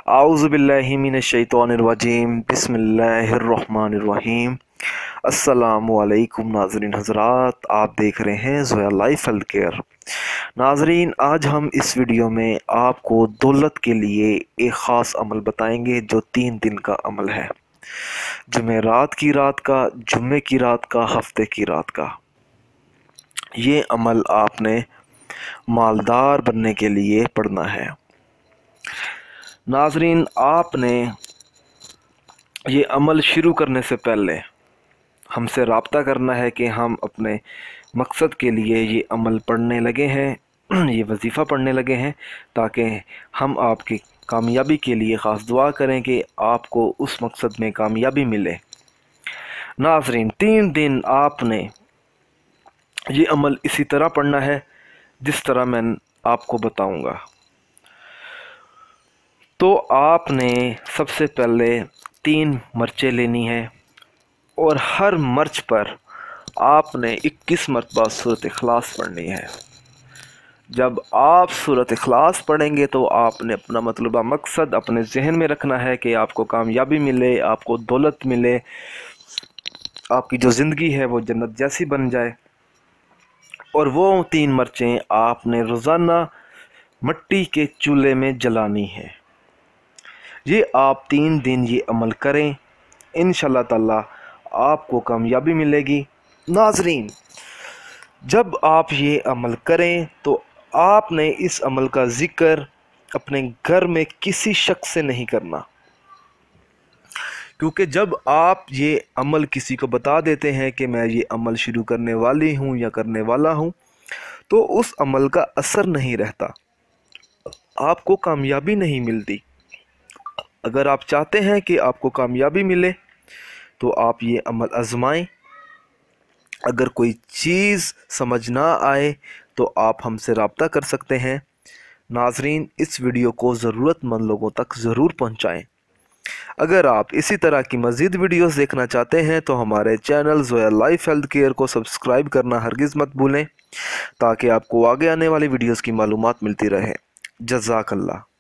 आऊज़ु बिल्लाहि मिनश्शैतानिर्रजीम बिस्मिल्लाहिर्रहमानिर्रहीम। अस्सलामु अलैकुम नाज़रीन हज़रात, आप देख रहे हैं ज़ोया लाइफ हेल्थ केयर। नाज़रीन, आज हम इस वीडियो में आपको दौलत के लिए एक ख़ास अमल बताएंगे जो 3 दिन का अमल है। जुमेरात की रात का, जुम्मे की रात का, हफ्ते की रात का। ये अमल आपने मालदार बनने के लिए पढ़ना है। नाज़रीन, आपने ये अमल शुरू करने से पहले हमसे रब्ता करना है कि हम अपने मकसद के लिए ये अमल पढ़ने लगे हैं, ये वजीफ़ा पढ़ने लगे हैं, ताकि हम आपकी कामयाबी के लिए ख़ास दुआ करें कि आपको उस मकसद में कामयाबी मिले। नाज़रीन, 3 दिन आपने ये अमल इसी तरह पढ़ना है जिस तरह मैं आपको बताऊंगा। तो आपने सबसे पहले 3 मिर्चें लेनी है और हर मिर्च पर आपने 21 मरतबा सूरत इखलास पढ़नी है। जब आप सूरत इखलास पढ़ेंगे तो आपने अपना मतलूबा मकसद अपने जहन में रखना है कि आपको कामयाबी मिले, आपको दौलत मिले, आपकी जो ज़िंदगी है वो जन्नत जैसी बन जाए। और वो 3 मिर्चें आपने रोज़ाना मिट्टी के चूल्हे में जलानी है। ये आप 3 दिन ये अमल करें, इंशाल्लाह ताला आपको कामयाबी मिलेगी। नाज़रीन, जब आप ये अमल करें तो आपने इस अमल का ज़िक्र अपने घर में किसी शख्स से नहीं करना, क्योंकि जब आप ये अमल किसी को बता देते हैं कि मैं ये अमल शुरू करने वाली हूँ या करने वाला हूँ, तो उस अमल का असर नहीं रहता, आपको कामयाबी नहीं मिलती। अगर आप चाहते हैं कि आपको कामयाबी मिले तो आप ये अमल आजमाएं। अगर कोई चीज़ समझ ना आए तो आप हमसे रब्ता कर सकते हैं। नाज़रीन, इस वीडियो को ज़रूरतमंद लोगों तक ज़रूर पहुंचाएं। अगर आप इसी तरह की मज़ीद वीडियोस देखना चाहते हैं तो हमारे channel Zoya life health care को सब्सक्राइब करना हरगिज़ मत भूलें, ताकि आपको आगे आने वाली वीडियोस की मालूमात मिलती रहे। जज़ाकल्लाह।